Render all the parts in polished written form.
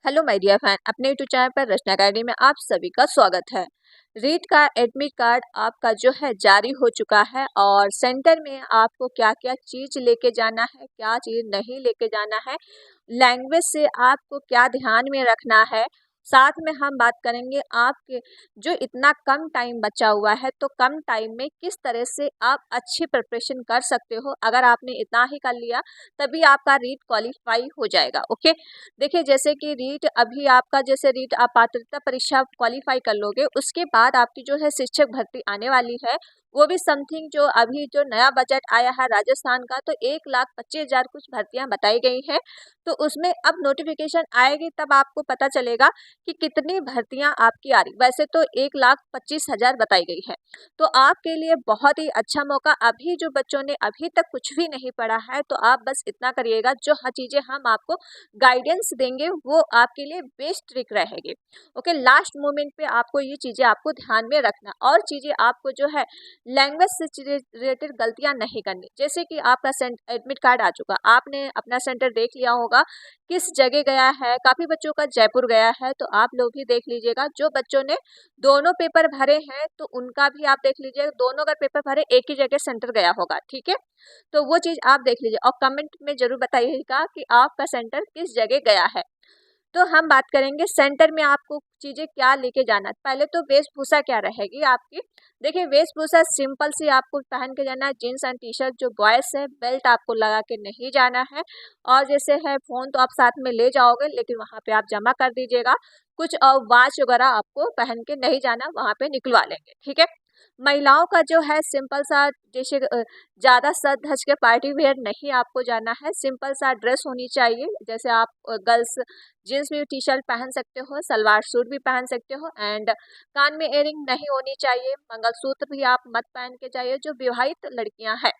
Hello my dear fan, अपने YouTube channel पर रचना academy में आप सभी का स्वागत है। रीट का एडमिट कार्ड आपका जो है जारी हो चुका है और सेंटर में आपको क्या क्या चीज़ लेके जाना है, क्या चीज़ नहीं लेके जाना है, लैंग्वेज से आपको क्या ध्यान में रखना है। साथ में हम बात करेंगे आपके जो इतना कम टाइम बचा हुआ है, तो कम टाइम में किस तरह से आप अच्छी प्रिपरेशन कर सकते हो। अगर आपने इतना ही कर लिया तभी आपका रीट क्वालिफाई हो जाएगा। ओके, देखिए जैसे कि रीट अभी आपका जैसे रीट आप पात्रता परीक्षा क्वालिफाई कर लोगे, उसके बाद आपकी जो है शिक्षक भर्ती आने वाली है। वो भी समथिंग जो अभी जो नया बजट आया है राजस्थान का, तो 1,25,000 कुछ भर्तियां बताई गई हैं। तो उसमें अब नोटिफिकेशन आएगी तब आपको पता चलेगा कि कितनी भर्तियां आपकी आ रही। वैसे तो 1,25,000 बताई गई है। तो आपके लिए बहुत ही अच्छा मौका, अभी जो बच्चों ने अभी तक कुछ भी नहीं पढ़ा है, तो आप बस इतना करिएगा, जो हर चीज़ें हम आपको गाइडेंस देंगे वो आपके लिए बेस्ट ट्रिक रहेगी। ओके, लास्ट मोमेंट पे आपको ये चीज़ें आपको ध्यान में रखना, और चीज़ें आपको जो है लैंग्वेज से रिलेटेड गलतियां नहीं करनी। जैसे कि आपका एडमिट कार्ड आ चुका, आपने अपना सेंटर देख लिया होगा किस जगह गया है। काफ़ी बच्चों का जयपुर गया है, तो आप लोग भी देख लीजिएगा। जो बच्चों ने दोनों पेपर भरे हैं तो उनका भी आप देख लीजिएगा, दोनों अगर पेपर भरे एक ही जगह सेंटर गया होगा। ठीक है, तो वो चीज़ आप देख लीजिए और कमेंट में ज़रूर बताइएगा कि आपका सेंटर किस जगह गया है। तो हम बात करेंगे सेंटर में आपको चीज़ें क्या लेके जाना है। पहले तो वेशभूषा क्या रहेगी आपकी। देखिए वेशभूषा सिंपल सी आपको पहन के जाना है, जीन्स एंड टी शर्ट। जो बॉयज़ है बेल्ट आपको लगा के नहीं जाना है। और जैसे है फ़ोन तो आप साथ में ले जाओगे, लेकिन वहाँ पे आप जमा कर दीजिएगा। कुछ वॉच वगैरह आपको पहन के नहीं जाना, वहाँ पे निकलवा लेंगे। ठीक है, महिलाओं का जो है सिंपल सा, जैसे ज़्यादा सज धज के पार्टी वेयर नहीं आपको जाना है। सिंपल सा ड्रेस होनी चाहिए। जैसे आप गर्ल्स जीन्स भी टी शर्ट पहन सकते हो, सलवार सूट भी पहन सकते हो, एंड कान में इयरिंग नहीं होनी चाहिए। मंगलसूत्र भी आप मत पहन के जाइए जो विवाहित लड़कियां हैं।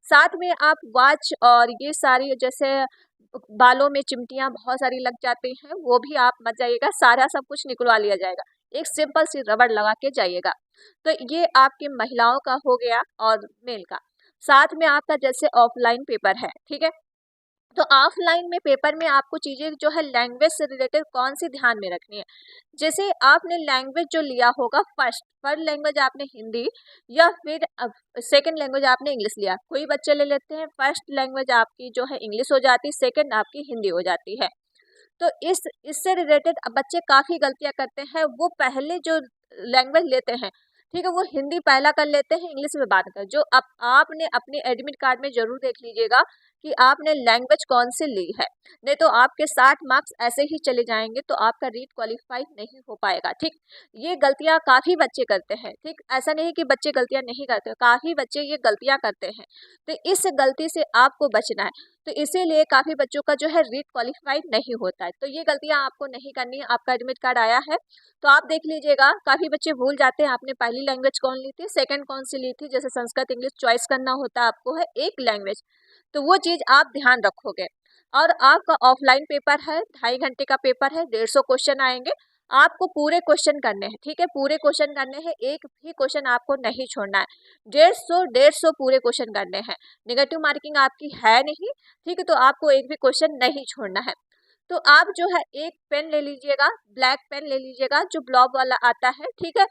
साथ में आप वॉच और ये सारी जैसे बालों में चिमटियां बहुत सारी लग जाती हैं, वो भी आप मत जाइएगा, सारा सब कुछ निकलवा लिया जाएगा। एक सिंपल सी रबड़ लगा के जाइएगा। तो ये आपकी महिलाओं का हो गया और मेल का। साथ में आपका जैसे ऑफलाइन पेपर है, ठीक है, तो ऑफलाइन में पेपर में आपको चीज़ें जो है लैंग्वेज से रिलेटेड कौन सी ध्यान में रखनी है। जैसे आपने लैंग्वेज जो लिया होगा, फर्स्ट लैंग्वेज आपने हिंदी या फिर सेकंड लैंग्वेज आपने इंग्लिश लिया। कोई बच्चे ले लेते हैं फर्स्ट लैंग्वेज आपकी जो है इंग्लिश हो जाती, सेकंड आपकी हिंदी हो जाती है। तो इससे रिलेटेड अब बच्चे काफ़ी गलतियाँ करते हैं। वो पहले जो लैंग्वेज लेते हैं, ठीक है, वो हिंदी पहला कर लेते हैं, इंग्लिश में बाद कर। जो अब आपने अपने एडमिट कार्ड में ज़रूर देख लीजिएगा कि आपने लैंग्वेज कौन सी ली है। नहीं तो आपके 60 मार्क्स ऐसे ही चले जाएंगे, तो आपका रीट क्वालिफाई नहीं हो पाएगा। ठीक, ये गलतियाँ काफ़ी बच्चे करते हैं। ठीक, ऐसा नहीं कि बच्चे गलतियाँ नहीं करते, काफ़ी बच्चे ये गलतियाँ करते हैं। तो इस गलती से आपको बचना है। तो इसीलिए काफ़ी बच्चों का जो है रीट क्वालिफाइड नहीं होता है। तो ये गलतियाँ आपको नहीं करनी है। आपका एडमिट कार्ड आया है तो आप देख लीजिएगा। काफ़ी बच्चे भूल जाते हैं आपने पहली लैंग्वेज कौन ली थी, सेकंड कौन सी ली थी। जैसे संस्कृत इंग्लिश चॉइस करना होता है आपको, है एक लैंग्वेज, तो वो चीज़ आप ध्यान रखोगे। और आपका ऑफलाइन पेपर है, 2.5 घंटे का पेपर है, 150 क्वेश्चन आएंगे। आपको पूरे क्वेश्चन करने हैं। ठीक है, पूरे क्वेश्चन करने हैं, एक भी क्वेश्चन आपको नहीं छोड़ना है। 150 पूरे क्वेश्चन करने हैं। नेगेटिव मार्किंग आपकी है नहीं। ठीक है, तो आपको एक भी क्वेश्चन नहीं छोड़ना है। तो आप जो है एक पेन ले लीजिएगा, ब्लैक पेन ले लीजिएगा जो ब्लॉक वाला आता है। ठीक है,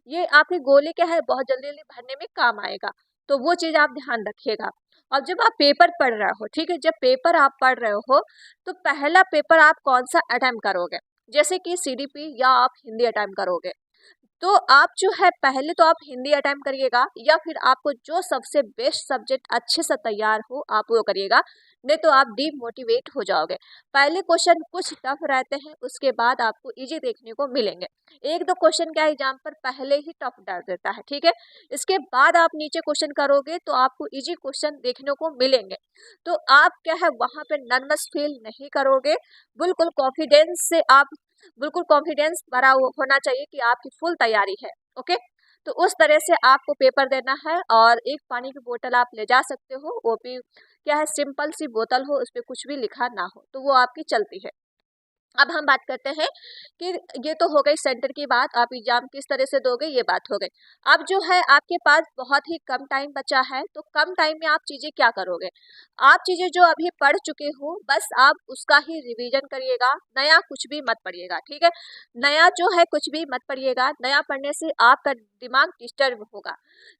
ये आपके गोले क्या है, बहुत जल्दी जल्दी भरने में काम आएगा। तो वो चीज़ आप ध्यान रखिएगा। और जब आप पेपर पढ़ रहे हो, ठीक है, जब पेपर आप पढ़ रहे हो, तो पहला पेपर आप कौन सा अटेम्प्ट करोगे। जैसे कि सीडीपी या आप हिंदी अटेम्प्ट करोगे, तो आप जो है पहले तो आप हिंदी अटेम्प्ट करिएगा, या फिर आपको जो सबसे बेस्ट सब्जेक्ट अच्छे से तैयार हो आप वो करिएगा। नहीं तो आप डीमोटिवेट हो जाओगे। पहले क्वेश्चन कुछ टफ रहते हैं, उसके बाद आपको इजी देखने को मिलेंगे। एक दो क्वेश्चन क्या एग्जाम पर पहले ही टफ डाल देता है। ठीक है, इसके बाद आप नीचे क्वेश्चन करोगे तो आपको इजी क्वेश्चन देखने को मिलेंगे। तो आप क्या है वहाँ पे नर्वस फील नहीं करोगे। बिल्कुल कॉन्फिडेंस से आप, बिल्कुल कॉन्फिडेंस भरा होना चाहिए कि आपकी फुल तैयारी है। ओके, तो उस तरह से आपको पेपर देना है। और एक पानी की बोतल आप ले जा सकते हो, वो भी क्या है सिंपल सी बोतल हो, उस पर कुछ भी लिखा ना हो, तो वो आपकी चलती है। अब हम बात करते हैं कि ये तो हो गई सेंटर की बात, आप एग्जाम किस तरह से दोगे ये बात हो गई। अब जो है आपके पास बहुत ही कम टाइम बचा है, तो कम टाइम में आप चीजें क्या करोगे? आप चीजें जो अभी पढ़ चुके हो बस आप उसका ही रिवीजन करिएगा, नया कुछ भी मत पढ़िएगा, ठीक है। नया जो है कुछ भी मत पढ़िएगा, नया पढ़ने से आपका दिमाग डिस्टर्ब होगा।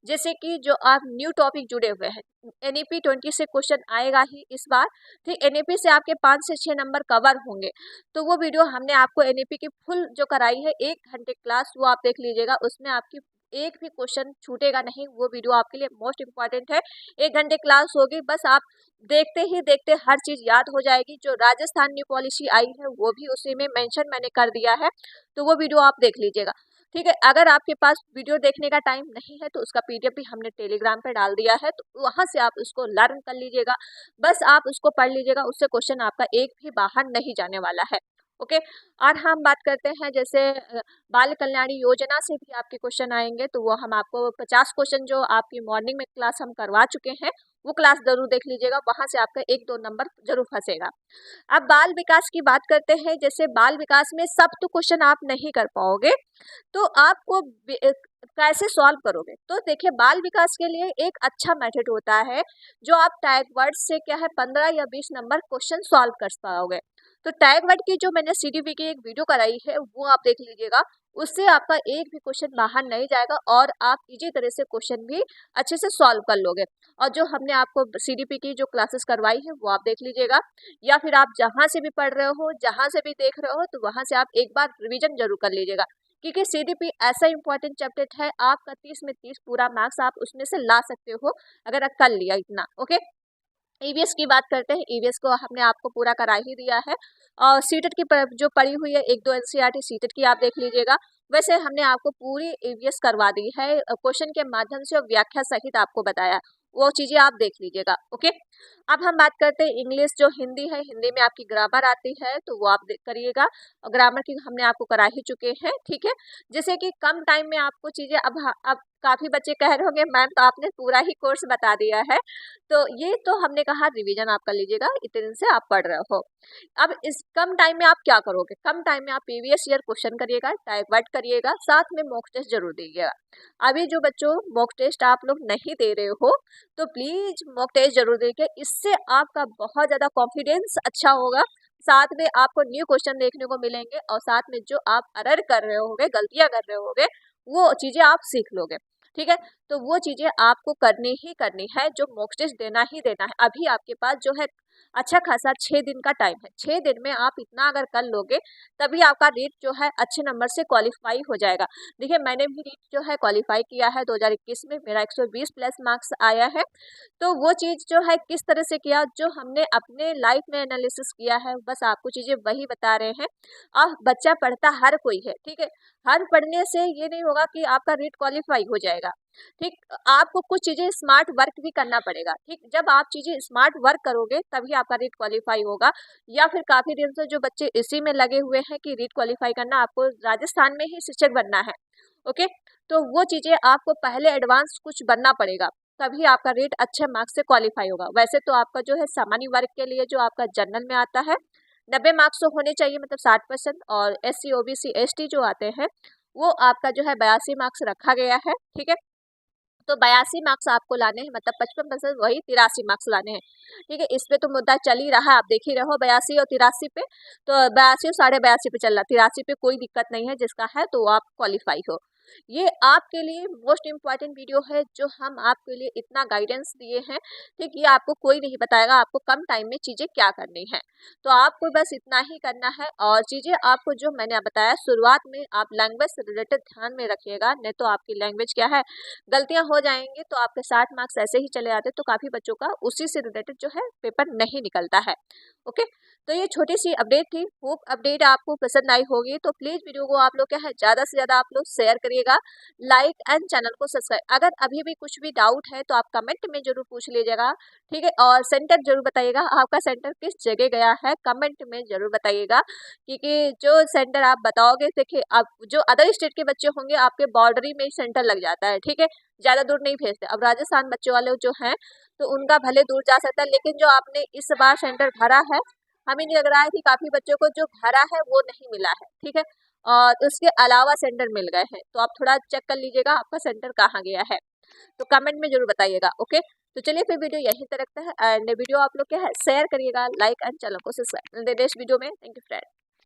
जैसे कि जो आप न्यू टॉपिक जुड़े हुए हैं, एनईपी 20 से क्वेश्चन आएगा ही इस बार, ठीक। एनईपी से आपके 5 से 6 नंबर कवर होंगे। तो वो वीडियो हमने आपको एनईपी की फुल जो कराई है 1 घंटे क्लास, वो आप देख लीजिएगा, उसमें आपकी एक भी क्वेश्चन छूटेगा नहीं। वो वीडियो आपके लिए मोस्ट इम्पॉर्टेंट है। 1 घंटे क्लास होगी, बस आप देखते ही देखते हर चीज याद हो जाएगी। जो राजस्थान न्यू पॉलिसी आई है वो भी उसी में मेंशन मैंने कर दिया है, तो वो वीडियो आप देख लीजिएगा, ठीक है। अगर आपके पास वीडियो देखने का टाइम नहीं है तो उसका पीडीएफ भी हमने टेलीग्राम पे डाल दिया है, तो वहां से आप उसको लर्न कर लीजिएगा। बस आप उसको पढ़ लीजिएगा, उससे क्वेश्चन आपका एक भी बाहर नहीं जाने वाला है। ओके। और हम बात करते हैं जैसे बाल कल्याणी योजना से भी आपके क्वेश्चन आएंगे, तो वो हम आपको 50 क्वेश्चन जो आपकी मॉर्निंग में क्लास हम करवा चुके हैं, वो क्लास जरूर देख लीजिएगा, वहां से आपका 1-2 नंबर जरूर फंसेगा। अब बाल विकास की बात करते हैं, जैसे बाल विकास में सब तो क्वेश्चन आप नहीं कर पाओगे, तो आपको कैसे सॉल्व करोगे? तो देखिए, बाल विकास के लिए एक अच्छा मेथड होता है, जो आप टैग वर्ड से क्या है 15 या 20 नंबर क्वेश्चन सॉल्व कर पाओगे। तो टैग वर्ड की जो मैंने सीडीपी की एक वीडियो कराई है वो आप देख लीजिएगा, उससे आपका एक भी क्वेश्चन बाहर नहीं जाएगा और आप इजी तरह से क्वेश्चन भी अच्छे से सॉल्व कर लोगे। और जो हमने आपको सीडीपी की जो क्लासेस करवाई है वो आप देख लीजिएगा, या फिर आप जहां से भी पढ़ रहे हो, जहां से भी देख रहे हो, तो वहां से आप एक बार रिवीजन जरूर कर लीजिएगा, क्योंकि सीडीपी ऐसा इंपॉर्टेंट चैप्टर है, आपका 30 में 30 पूरा मार्क्स आप उसमें से ला सकते हो अगर आप कर लिया इतना। ओके। ईवीएस की बात करते हैं, ईवीएस को हमने आपको पूरा करा ही दिया है। और सीटेट की जो पड़ी हुई है 1-2 एनसीईआरटी सीटेट की आप देख लीजिएगा। वैसे हमने आपको पूरी ईवीएस करवा दी है, क्वेश्चन के माध्यम से और व्याख्या सहित आपको बताया, वो चीजें आप देख लीजिएगा। ओके। अब हम बात करते हैं इंग्लिश, जो हिंदी है, हिंदी में आपकी ग्रामर आती है तो वो आप करिएगा, और ग्रामर की हमने आपको करा ही चुके हैं, ठीक है। जैसे कि कम टाइम में आपको चीजें, अब काफी बच्चे कह रहे होंगे मैम तो आपने पूरा ही कोर्स बता दिया है, तो ये तो हमने कहा रिवीजन आप कर लीजिएगा, इतने दिन से आप पढ़ रहे हो। अब इस कम टाइम में आप क्या करोगे? कम टाइम में आप प्रीवियस ईयर क्वेश्चन करिएगा, टाइप करिएगा, साथ में मॉक टेस्ट जरूर दीजिएगा। अभी जो बच्चों मॉक टेस्ट आप लोग नहीं दे रहे हो, तो प्लीज मॉक टेस्ट जरूर देखिए, इससे आपका बहुत ज्यादा कॉन्फिडेंस अच्छा होगा। साथ में आपको न्यू क्वेश्चन देखने को मिलेंगे, और साथ में जो आप एरर कर रहे होगे, गलतियां कर रहे होगे, वो चीजें आप सीख लोगे, ठीक है। तो वो चीजें आपको करनी ही करनी है, जो मॉक टेस्ट देना ही देना है। अभी आपके पास जो है अच्छा खासा 6 दिन का टाइम है, 6 दिन में आप इतना अगर कर लोगे, तभी आपका रीट जो है अच्छे नंबर से क्वालिफाई हो जाएगा। देखिए, मैंने भी रीट जो है क्वालिफाई किया है 2021 में, मेरा 120 प्लस मार्क्स आया है। तो वो चीज जो है किस तरह से किया, जो हमने अपने लाइफ में एनालिसिस किया है, बस आपको चीजें वही बता रहे हैं। और बच्चा पढ़ता हर कोई है, ठीक है। हर पढ़ने से ये नहीं होगा कि आपका रीट क्वालिफाई हो जाएगा, ठीक। आपको कुछ चीजें स्मार्ट वर्क भी करना पड़ेगा, ठीक। जब आप चीजें स्मार्ट वर्क करोगे तभी आपका रीट क्वालिफाई होगा। या फिर काफी दिन से जो बच्चे इसी में लगे हुए हैं कि रीट क्वालिफाई करना, आपको राजस्थान में ही शिक्षक बनना है, ओके, तो वो चीजें आपको पहले एडवांस कुछ बनना पड़ेगा, तभी आपका रेट अच्छे मार्क्स से क्वालिफाई होगा। वैसे तो आपका जो है सामान्य वर्ग के लिए जो आपका जनरल में आता है 90 मार्क्स तो होने चाहिए, मतलब 60%, और SC OBC ST जो आते हैं वो आपका जो है 82 मार्क्स रखा गया है, ठीक है। तो 82 मार्क्स आपको लाने हैं, मतलब 55% वही 83 मार्क्स लाने हैं, ठीक है। इस पे तो मुद्दा चल ही रहा है, आप देख ही रहे हो 82 और 83 पे, तो 82 और 82.5 पे चल रहा, 83 पे कोई दिक्कत नहीं है, जिसका है तो आप क्वालिफाई हो। ये आपके लिए मोस्ट इम्पॉर्टेंट वीडियो है, जो हम आपके लिए इतना गाइडेंस दिए हैं, ठीक। ये आपको कोई नहीं बताएगा आपको कम टाइम में चीजें क्या करनी है, तो आपको बस इतना ही करना है। और चीजें आपको जो मैंने बताया शुरुआत में, आप लैंग्वेज से रिलेटेड ध्यान में रखिएगा, नहीं तो आपकी लैंग्वेज क्या है, गलतियां हो जाएंगी तो आपके 60 मार्क्स ऐसे ही चले जाते, तो काफी बच्चों का उसी से रिलेटेड जो है पेपर नहीं निकलता है। ओके। तो ये छोटी सी अपडेट थी, होप अपडेट आपको पसंद आई होगी, तो प्लीज वीडियो को आप लोग क्या है ज्यादा से ज्यादा आप लोग शेयर करिएगा, लाइक एंड चैनल को सब्सक्राइब। अगर अभी भी कुछ भी डाउट है तो आप कमेंट में जरूर पूछ लीजिएगा, ठीक है। और सेंटर जरूर बताइएगा, आपका सेंटर किस जगह गया है, कमेंट में जरूर बताइएगा, क्योंकि जो सेंटर आप बताओगे, देखिए आप जो अदर स्टेट के बच्चे होंगे आपके बॉर्डरी में ही सेंटर लग जाता है, ठीक है, ज्यादा दूर नहीं भेजते। अब राजस्थान बच्चे वाले जो हैं तो उनका भले दूर जा सकता है, लेकिन जो आपने इस बार सेंटर भरा है हमें नहीं लग रहा है कि काफ़ी बच्चों को जो भरा है वो नहीं मिला है, ठीक है। और उसके अलावा सेंटर मिल गए हैं, तो आप थोड़ा चेक कर लीजिएगा आपका सेंटर कहाँ गया है, तो कमेंट में जरूर बताइएगा। ओके, तो चलिए फिर वीडियो यहीं तक रखते हैं एंड वीडियो आप लोग क्या है शेयर करिएगा, लाइक एंड चैनल को सब्सक्राइब। नेक्स्ट वीडियो में, थैंक यू फ्रेंड।